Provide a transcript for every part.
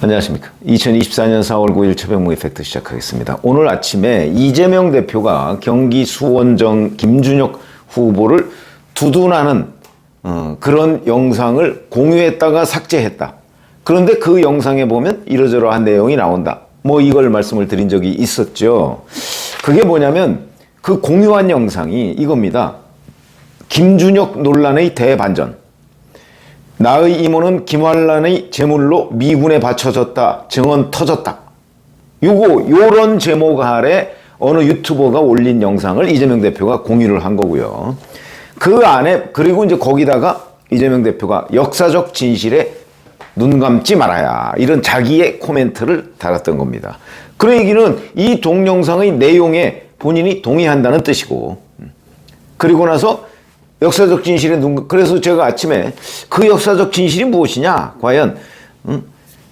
안녕하십니까. 2024년 4월 9일 최병무 이펙트 시작하겠습니다. 오늘 아침에 이재명 대표가 경기 수원정 김준혁 후보를 두둔하는 그런 영상을 공유했다가 삭제했다. 그런데 그 영상에 보면 이러저러한 내용이 나온다. 뭐 이걸 말씀을 드린 적이 있었죠. 그게 뭐냐면 그 공유한 영상이 이겁니다. 김준혁 논란의 대반전. 나의 이모는 김환란의 제물로 미군에 바쳐졌다. 증언 터졌다. 요런 제목 아래 어느 유튜버가 올린 영상을 이재명 대표가 공유를 한 거고요. 그 안에 그리고 이제 거기다가 이재명 대표가 역사적 진실에 눈 감지 말아야 이런 자기의 코멘트를 달았던 겁니다. 그 얘기는 이 동영상의 내용에 본인이 동의한다는 뜻이고, 그리고 나서 역사적 진실에 그래서 제가 아침에 그 역사적 진실이 무엇이냐? 과연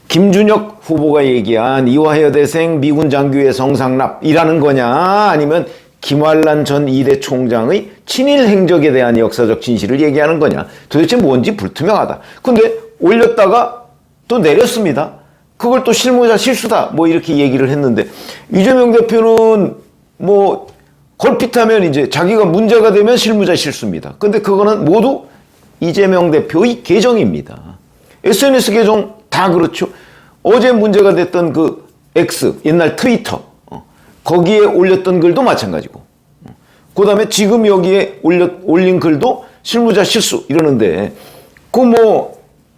김준혁 후보가 얘기한 이화여대생 미군 장교의 성상납이라는 거냐? 아니면 김환란 전 2대 총장의 친일 행적에 대한 역사적 진실을 얘기하는 거냐? 도대체 뭔지 불투명하다. 근데 올렸다가 또 내렸습니다. 그걸 또 실무자 실수다 뭐 이렇게 얘기를 했는데, 이재명 대표는 뭐 걸핏하면 이제 자기가 문제가 되면 실무자 실수입니다. 근데 그거는 모두 이재명 대표의 계정입니다. SNS 계정 다 그렇죠. 어제 문제가 됐던 그 X, 옛날 트위터, 거기에 올렸던 글도 마찬가지고, 그 다음에 지금 여기에 올린 글도 실무자 실수 이러는데, 그 뭐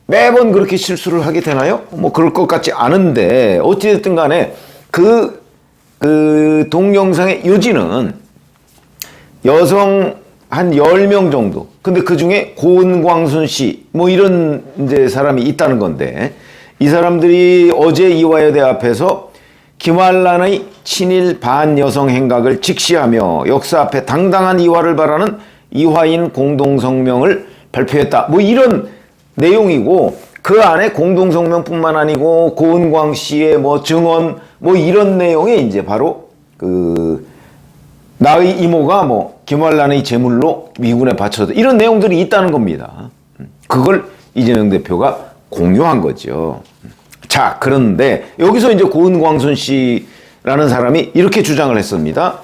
매번 그렇게 실수를 하게 되나요? 뭐 그럴 것 같지 않은데, 어찌됐든 간에 그 동영상의 요지는 여성 한 10명 정도. 근데 그 중에 고은광순 씨, 뭐 이런 이제 사람이 있다는 건데, 이 사람들이 어제 이화여대 앞에서 김환란의 친일 반여성 행각을 직시하며 역사 앞에 당당한 이화를 바라는 이화인 공동성명을 발표했다. 뭐 이런 내용이고, 그 안에 공동성명뿐만 아니고 고은광 씨의 뭐 증언, 뭐 이런 내용이 이제 바로 나의 이모가 뭐 김환란의 제물로 미군에 바쳐졌다. 이런 내용들이 있다는 겁니다. 그걸 이재명 대표가 공유한 거죠. 자, 그런데 여기서 이제 고은광순 씨라는 사람이 이렇게 주장을 했습니다.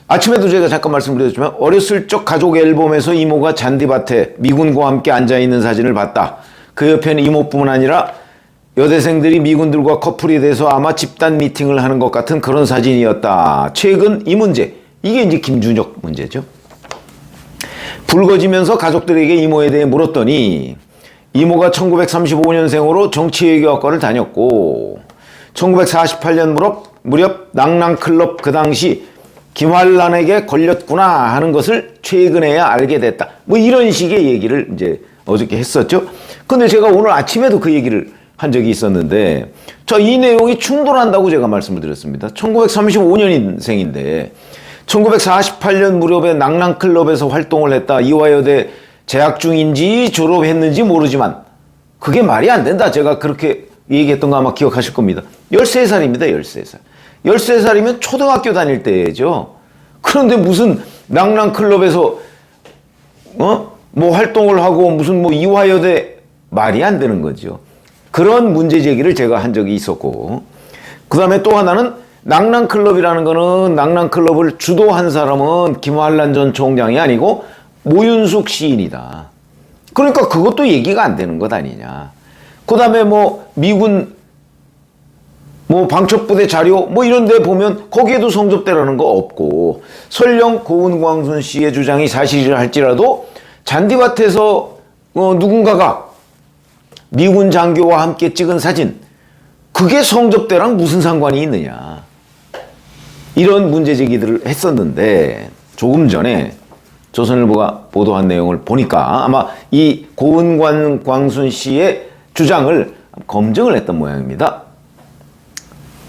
아침에도 제가 잠깐 말씀드렸지만, 어렸을 적 가족 앨범에서 이모가 잔디밭에 미군과 함께 앉아있는 사진을 봤다. 그 옆에는 이모뿐만 아니라 여대생들이 미군들과 커플이 돼서 아마 집단 미팅을 하는 것 같은 그런 사진이었다. 최근 이 문제, 이게 이제 김준혁 문제죠. 불거지면서 가족들에게 이모에 대해 물었더니, 이모가 1935년생으로 정치외교학과를 다녔고 1948년 무렵 낭랑클럽 그 당시 김환란에게 걸렸구나 하는 것을 최근에야 알게 됐다. 뭐 이런 식의 얘기를 이제 어저께 했었죠. 근데 제가 오늘 아침에도 그 얘기를 한 적이 있었는데, 이 내용이 충돌한다고 제가 말씀을 드렸습니다. 1935년생인데 1948년 무렵에 낭랑클럽에서 활동을 했다. 이화여대 재학 중인지 졸업했는지 모르지만 그게 말이 안 된다. 제가 그렇게 얘기했던 거 아마 기억하실 겁니다. 13살입니다. 13살. 13살이면 초등학교 다닐 때죠. 그런데 무슨 낭랑클럽에서 뭐 활동을 하고 무슨 뭐 이화여대, 말이 안 되는 거죠. 그런 문제 제기를 제가 한 적이 있었고, 그 다음에 또 하나는 낭랑클럽이라는 거는, 낭랑클럽을 주도한 사람은 김환란 전 총장이 아니고 모윤숙 시인이다. 그러니까 그것도 얘기가 안 되는 것 아니냐. 그 다음에 뭐 미군 뭐 방첩부대 자료 뭐 이런 데 보면 거기에도 성접대라는 거 없고, 설령 고은광순 씨의 주장이 사실이라 할지라도 잔디밭에서 누군가가 미군 장교와 함께 찍은 사진, 그게 성접대랑 무슨 상관이 있느냐. 이런 문제 제기들을 했었는데, 조금 전에 조선일보가 보도한 내용을 보니까 아마 이 고은광순 씨의 주장을 검증을 했던 모양입니다.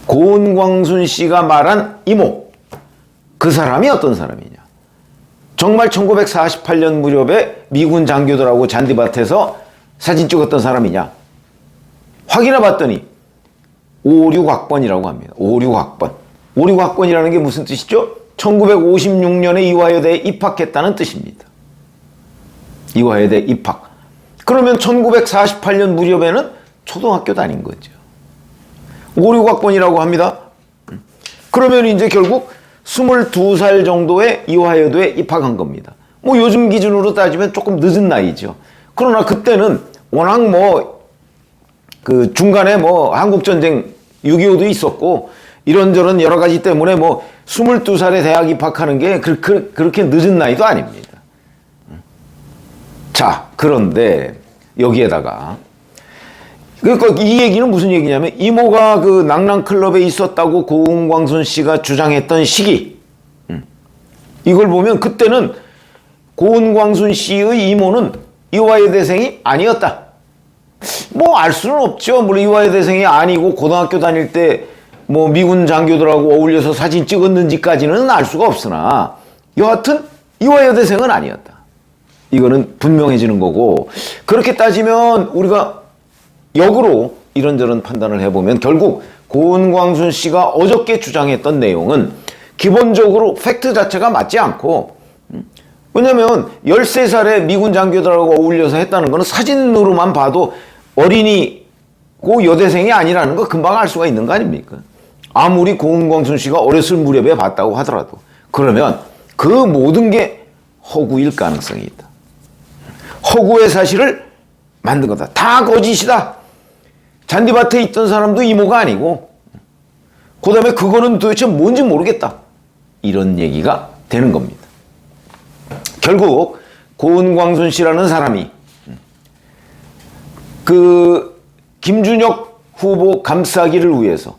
고은광순 씨가 말한 이모, 그 사람이 어떤 사람이냐. 정말 1948년 무렵에 미군 장교들하고 잔디밭에서 사진 찍었던 사람이냐. 확인해 봤더니 56학번이라고 합니다. 56학번. 56학번이라는 게 무슨 뜻이죠? 1956년에 이화여대에 입학했다는 뜻입니다. 이화여대 입학. 그러면 1948년 무렵에는 초등학교 다닌 거죠. 오류각본이라고 합니다. 그러면 이제 결국 22살 정도의 이화여대에 입학한 겁니다. 뭐 요즘 기준으로 따지면 조금 늦은 나이죠. 그러나 그때는 워낙 뭐 그 중간에 뭐 한국전쟁 6.25도 있었고 이런저런 여러 가지 때문에 뭐 22살에 대학 입학하는 게 그렇게 늦은 나이도 아닙니다. 자, 그런데 여기에다가 그러니까 이 얘기는 무슨 얘기냐면 이모가 그 낭랑클럽에 있었다고 고은광순 씨가 주장했던 시기, 이걸 보면 그때는 고은광순 씨의 이모는 이화여대생이 아니었다. 뭐 알 수는 없죠. 물론 이화여대생이 아니고 고등학교 다닐 때 뭐 미군 장교들하고 어울려서 사진 찍었는지까지는 알 수가 없으나 여하튼 이화여대생은 아니었다. 이거는 분명해지는 거고, 그렇게 따지면 우리가 역으로 이런저런 판단을 해보면 결국 고은광순 씨가 어저께 주장했던 내용은 기본적으로 팩트 자체가 맞지 않고, 왜냐면 13살에 미군 장교들하고 어울려서 했다는 거는 사진으로만 봐도 어린이고 여대생이 아니라는 거 금방 알 수가 있는 거 아닙니까? 아무리 고은광순 씨가 어렸을 무렵에 봤다고 하더라도. 그러면 그 모든 게 허구일 가능성이 있다. 허구의 사실을 만든 거다. 다 거짓이다. 잔디밭에 있던 사람도 이모가 아니고, 그 다음에 그거는 도대체 뭔지 모르겠다. 이런 얘기가 되는 겁니다. 결국 고은광순 씨라는 사람이 그 김준혁 후보 감싸기를 위해서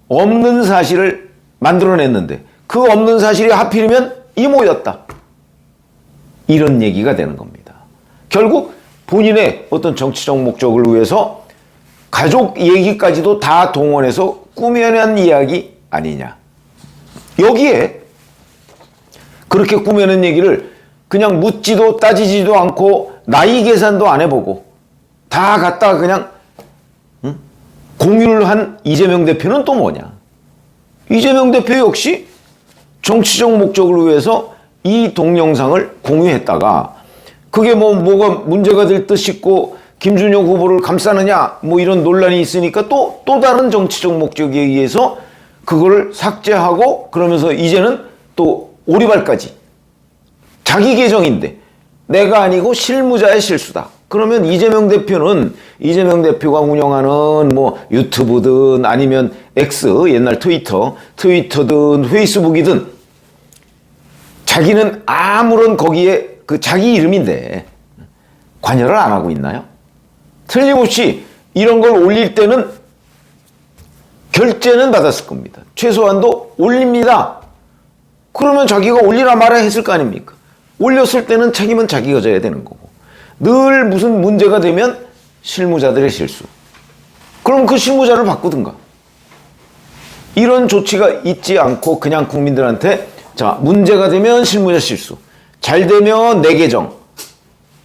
없는 사실을 만들어냈는데 그 없는 사실이 하필이면 이모였다. 이런 얘기가 되는 겁니다. 결국 본인의 어떤 정치적 목적을 위해서 가족 얘기까지도 다 동원해서 꾸며낸 이야기 아니냐. 여기에 그렇게 꾸며낸 얘기를 그냥 묻지도 따지지도 않고 나이 계산도 안 해보고 다 갖다가 그냥 공유를 한 이재명 대표는 또 뭐냐. 이재명 대표 역시 정치적 목적을 위해서 이 동영상을 공유했다가 그게 뭐가 문제가 될 듯 싶고 김준혁 후보를 감싸느냐 뭐 이런 논란이 있으니까 또 다른 정치적 목적에 의해서 그거를 삭제하고, 그러면서 이제는 또 오리발까지 자기 계정인데 내가 아니고 실무자의 실수다. 그러면 이재명 대표가 운영하는 뭐 유튜브든 아니면 X, 옛날 트위터든 페이스북이든 자기는 아무런 거기에 그 자기 이름인데 관여를 안 하고 있나요? 틀림없이 이런 걸 올릴 때는 결제는 받았을 겁니다. 최소한도 올립니다. 그러면 자기가 올리라 말아 했을 거 아닙니까? 올렸을 때는 책임은 자기가 져야 되는 거고, 늘 무슨 문제가 되면 실무자들의 실수. 그럼 그 실무자를 바꾸든가. 이런 조치가 있지 않고 그냥 국민들한테 자, 문제가 되면 실무자 실수, 잘 되면 내 계정,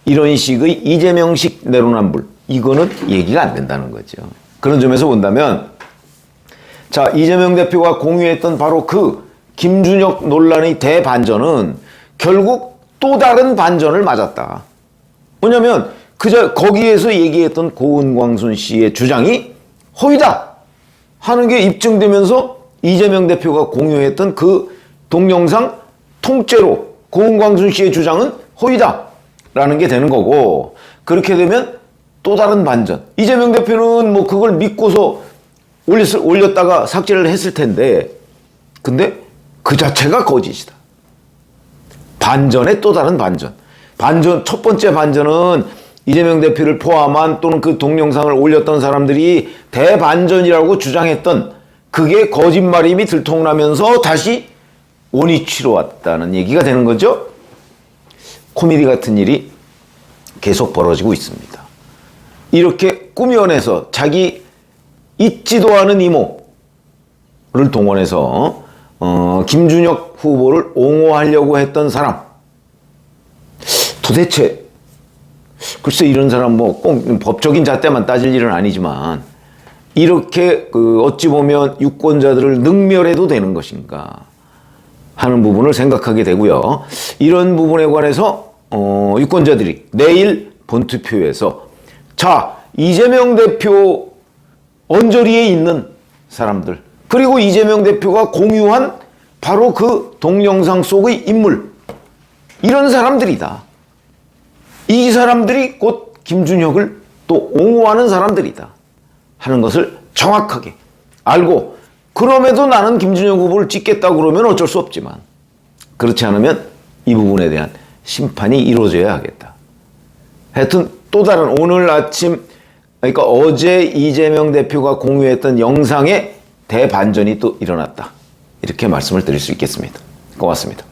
이런 식의 이재명식 내로남불, 이거는 얘기가 안 된다는 거죠. 그런 점에서 본다면 자, 이재명 대표가 공유했던 바로 그 김준혁 논란의 대반전은 결국 또 다른 반전을 맞았다. 뭐냐면 거기에서 얘기했던 고은광순 씨의 주장이 허위다 하는 게 입증되면서 이재명 대표가 공유했던 그 동영상 통째로 고은광순 씨의 주장은 허위다 라는 게 되는 거고, 그렇게 되면 또 다른 반전. 이재명 대표는 뭐 그걸 믿고서 올렸다가 삭제를 했을 텐데, 근데 그 자체가 거짓이다. 반전의 또 다른 반전. 첫 번째 반전은 이재명 대표를 포함한 또는 그 동영상을 올렸던 사람들이 대반전이라고 주장했던 그게 거짓말임이 들통나면서 다시 원위치로 왔다는 얘기가 되는 거죠. 코미디 같은 일이 계속 벌어지고 있습니다. 이렇게 꾸며내서 자기 있지도 않은 이모를 동원해서 김준혁 후보를 옹호하려고 했던 사람, 도대체 글쎄 이런 사람 뭐 꼭 법적인 잣대만 따질 일은 아니지만 이렇게 어찌 보면 유권자들을 능멸해도 되는 것인가 하는 부분을 생각하게 되고요. 이런 부분에 관해서 유권자들이 내일 본투표에서 자, 이재명 대표 언저리에 있는 사람들, 그리고 이재명 대표가 공유한 바로 그 동영상 속의 인물, 이런 사람들이다. 이 사람들이 곧 김준혁을 또 옹호하는 사람들이다 하는 것을 정확하게 알고, 그럼에도 나는 김준혁 후보를 찍겠다고 그러면 어쩔 수 없지만, 그렇지 않으면 이 부분에 대한 심판이 이루어져야 하겠다. 하여튼 또 다른 오늘 아침, 그러니까 어제 이재명 대표가 공유했던 영상에 대반전이 또 일어났다, 이렇게 말씀을 드릴 수 있겠습니다. 고맙습니다.